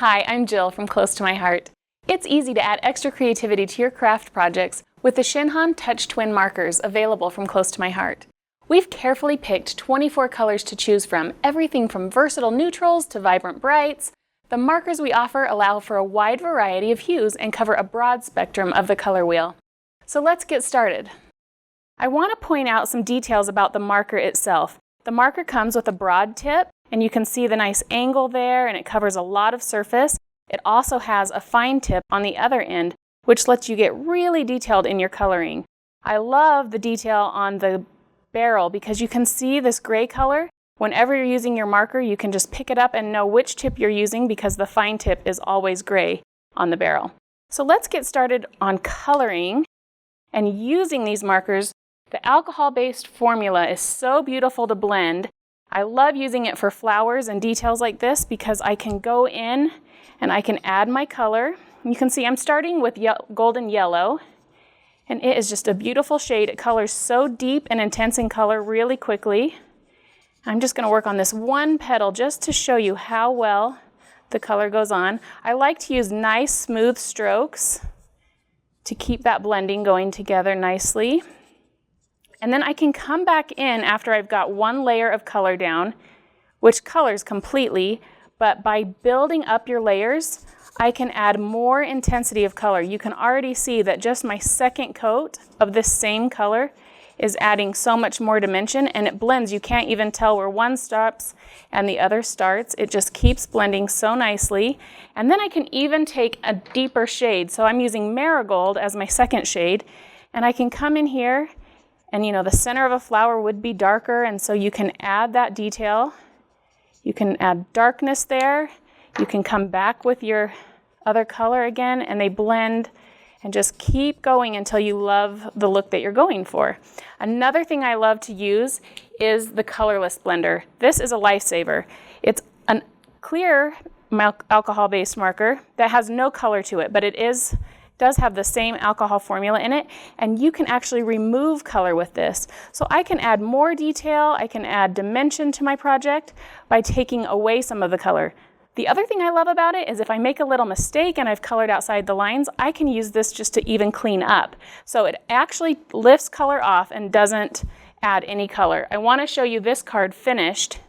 Hi, I'm Jill from Close to My Heart. It's easy to add extra creativity to your craft projects with the ShinHan Touch Twin markers available from Close to My Heart. We've carefully picked 24 colors to choose from, everything from versatile neutrals to vibrant brights. The markers we offer allow for a wide variety of hues and cover a broad spectrum of the color wheel. So let's get started. I want to point out some details about the marker itself. The marker comes with a broad tip, and you can see the nice angle there, and it covers a lot of surface. It also has a fine tip on the other end, which lets you get really detailed in your coloring. I love the detail on the barrel because you can see this gray color. Whenever you're using your marker, you can just pick it up and know which tip you're using because the fine tip is always gray on the barrel. So let's get started on coloring and using these markers. The alcohol-based formula is so beautiful to blend. I love using it for flowers and details like this because I can go in and I can add my color. You can see I'm starting with golden yellow, and it is just a beautiful shade. It colors so deep and intense in color really quickly. I'm just going to work on this one petal just to show you how well the color goes on. I like to use nice smooth strokes to keep that blending going together nicely. And then I can come back in after I've got one layer of color down, which colors completely, but by building up your layers, I can add more intensity of color. You can already see that just my second coat of this same color is adding so much more dimension, and it blends. You can't even tell where one stops and the other starts. It just keeps blending so nicely. And then I can even take a deeper shade. So I'm using Marigold as my second shade, and I can come in here. And the center of a flower would be darker, and so you can add that detail. You can add darkness there. You can come back with your other color again, and they blend and just keep going until you love the look that you're going for. Another thing I love to use is the colorless blender. This is a lifesaver. It's a clear alcohol-based marker that has no color to it, but it does have the same alcohol formula in it, and you can actually remove color with this. So I can add more detail, I can add dimension to my project by taking away some of the color. The other thing I love about it is if I make a little mistake and I've colored outside the lines, I can use this just to even clean up. So it actually lifts color off and doesn't add any color. I want to show you this card finished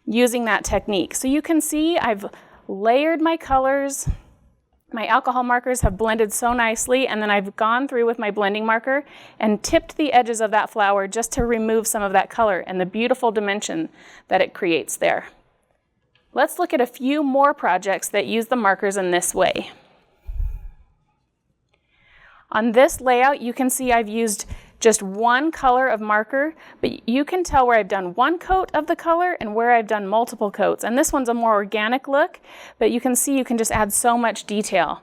using that technique. So you can see I've layered my colors. My alcohol markers have blended so nicely, and then I've gone through with my blending marker and tipped the edges of that flower just to remove some of that color and the beautiful dimension that it creates there. Let's look at a few more projects that use the markers in this way. On this layout, you can see I've used just one color of marker, but you can tell where I've done one coat of the color and where I've done multiple coats. And this one's a more organic look, but you can see you can just add so much detail.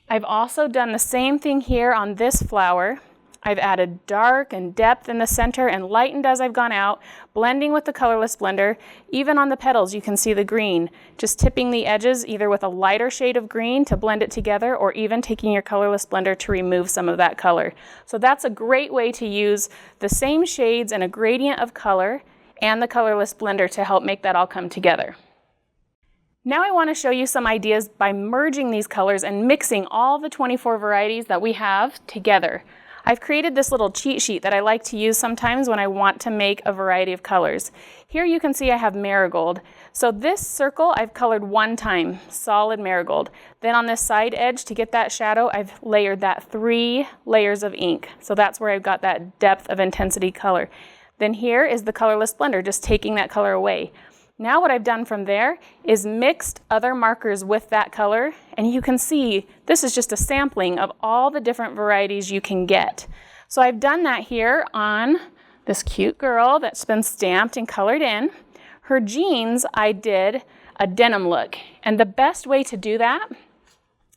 I've also done the same thing here on this flower. I've added dark and depth in the center and lightened as I've gone out, blending with the colorless blender. Even on the petals, you can see the green, just tipping the edges either with a lighter shade of green to blend it together or even taking your colorless blender to remove some of that color. So that's a great way to use the same shades and a gradient of color and the colorless blender to help make that all come together. Now I want to show you some ideas by merging these colors and mixing all the 24 varieties that we have together. I've created this little cheat sheet that I like to use sometimes when I want to make a variety of colors. Here you can see I have marigold. So this circle I've colored one time, solid marigold. Then on this side edge to get that shadow, I've layered that 3 layers of ink. So that's where I've got that depth of intensity color. Then here is the colorless blender, just taking that color away. Now what I've done from there is mixed other markers with that color, and you can see this is just a sampling of all the different varieties you can get. So I've done that here on this cute girl that's been stamped and colored in. Her jeans, I did a denim look, and the best way to do that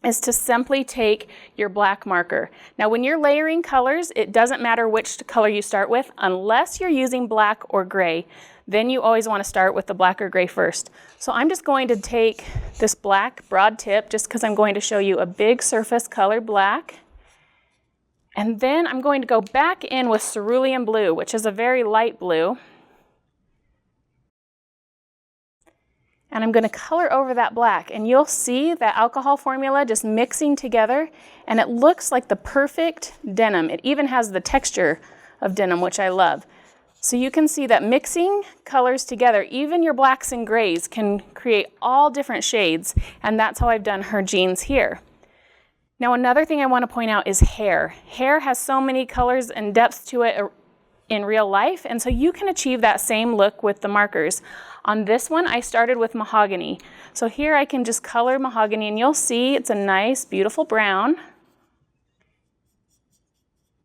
is to simply take your black marker. Now when you're layering colors, it doesn't matter which color you start with unless you're using black or gray. Then you always want to start with the black or gray first. So I'm just going to take this black broad tip just because I'm going to show you a big surface color black. And then I'm going to go back in with cerulean blue, which is a very light blue. And I'm going to color over that black, and you'll see that alcohol formula just mixing together, and it looks like the perfect denim. It even has the texture of denim, which I love. So you can see that mixing colors together, even your blacks and grays, can create all different shades, and that's how I've done her jeans here. Now another thing I want to point out is hair. Hair has so many colors and depths to it in real life, and so you can achieve that same look with the markers. On this one, I started with mahogany. So here I can just color mahogany, and you'll see it's a nice, beautiful brown,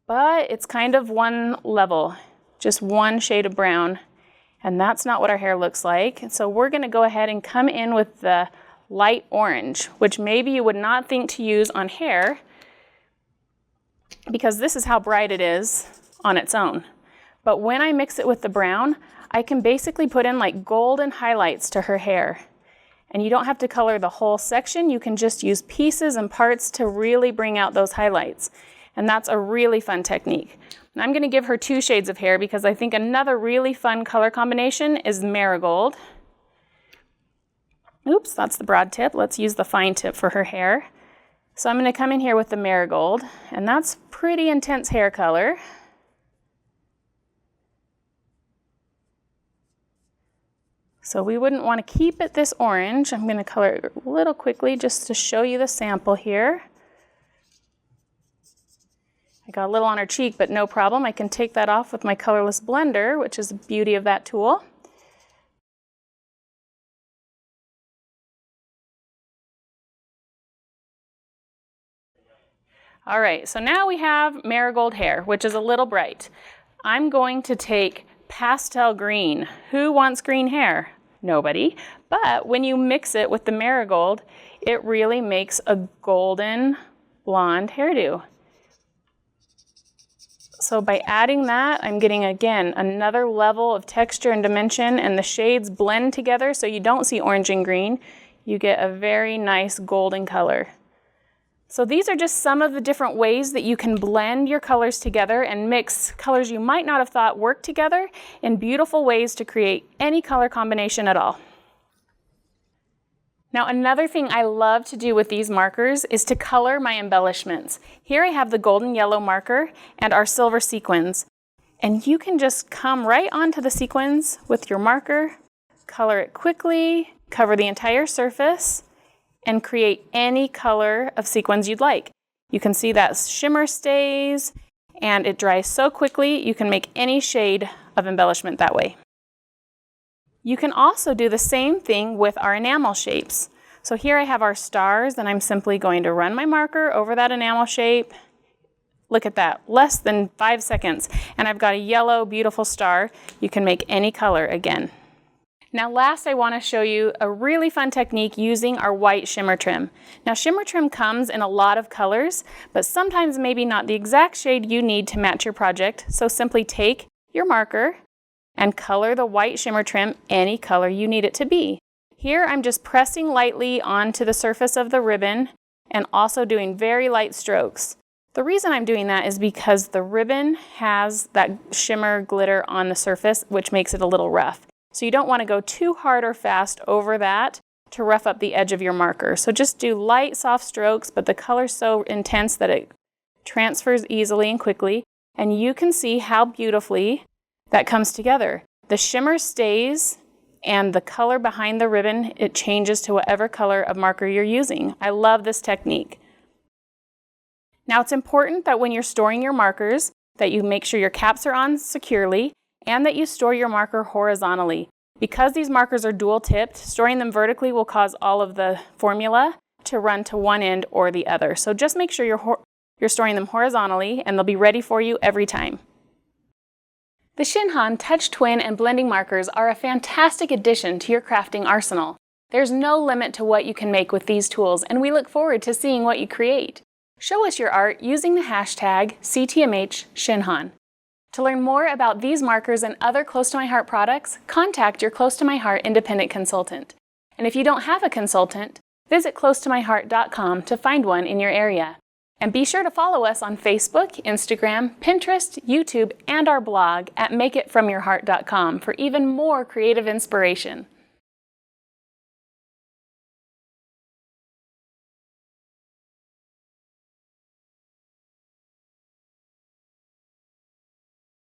but it's kind of one level, just one shade of brown, and that's not what our hair looks like. And so we're going to go ahead and come in with the light orange, which maybe you would not think to use on hair because this is how bright it is on its own. But when I mix it with the brown, I can basically put in like golden highlights to her hair. And you don't have to color the whole section, you can just use pieces and parts to really bring out those highlights. And that's a really fun technique. And I'm going to give her 2 shades of hair because I think another really fun color combination is marigold. Oops, that's the broad tip. Let's use the fine tip for her hair. So I'm going to come in here with the marigold, and that's pretty intense hair color. So we wouldn't want to keep it this orange. I'm going to color it a little quickly just to show you the sample here. I got a little on her cheek, but no problem. I can take that off with my colorless blender, which is the beauty of that tool. All right, so now we have marigold hair, which is a little bright. I'm going to take pastel green. Who wants green hair? Nobody. But when you mix it with the marigold, it really makes a golden blonde hairdo. So by adding that, I'm getting, again, another level of texture and dimension, and the shades blend together so you don't see orange and green. You get a very nice golden color. So these are just some of the different ways that you can blend your colors together and mix colors you might not have thought work together in beautiful ways to create any color combination at all. Now another thing I love to do with these markers is to color my embellishments. Here I have the golden yellow marker and our silver sequins. And you can just come right onto the sequins with your marker, color it quickly, cover the entire surface, and create any color of sequins you'd like. You can see that shimmer stays, and it dries so quickly you can make any shade of embellishment that way. You can also do the same thing with our enamel shapes. So here I have our stars, and I'm simply going to run my marker over that enamel shape. Look at that, less than 5 seconds, and I've got a yellow, beautiful star. You can make any color again. Now last, I want to show you a really fun technique using our white shimmer trim. Now shimmer trim comes in a lot of colors, but sometimes maybe not the exact shade you need to match your project. So simply take your marker and color the white shimmer trim any color you need it to be. Here I'm just pressing lightly onto the surface of the ribbon and also doing very light strokes. The reason I'm doing that is because the ribbon has that shimmer glitter on the surface, which makes it a little rough. So you don't want to go too hard or fast over that to rough up the edge of your marker. So just do light, soft strokes, but the color's so intense that it transfers easily and quickly. And you can see how beautifully that comes together. The shimmer stays, and the color behind the ribbon, it changes to whatever color of marker you're using. I love this technique. Now it's important that when you're storing your markers, that you make sure your caps are on securely, and that you store your marker horizontally. Because these markers are dual tipped, storing them vertically will cause all of the formula to run to one end or the other. So just make sure you're storing them horizontally, and they'll be ready for you every time. The ShinHan Touch Twin and blending markers are a fantastic addition to your crafting arsenal. There's no limit to what you can make with these tools, and we look forward to seeing what you create. Show us your art using the hashtag #CTMHShinHan. To learn more about these markers and other Close to My Heart products, contact your Close to My Heart independent consultant. And if you don't have a consultant, visit closetomyheart.com to find one in your area. And be sure to follow us on Facebook, Instagram, Pinterest, YouTube, and our blog at makeitfromyourheart.com for even more creative inspiration.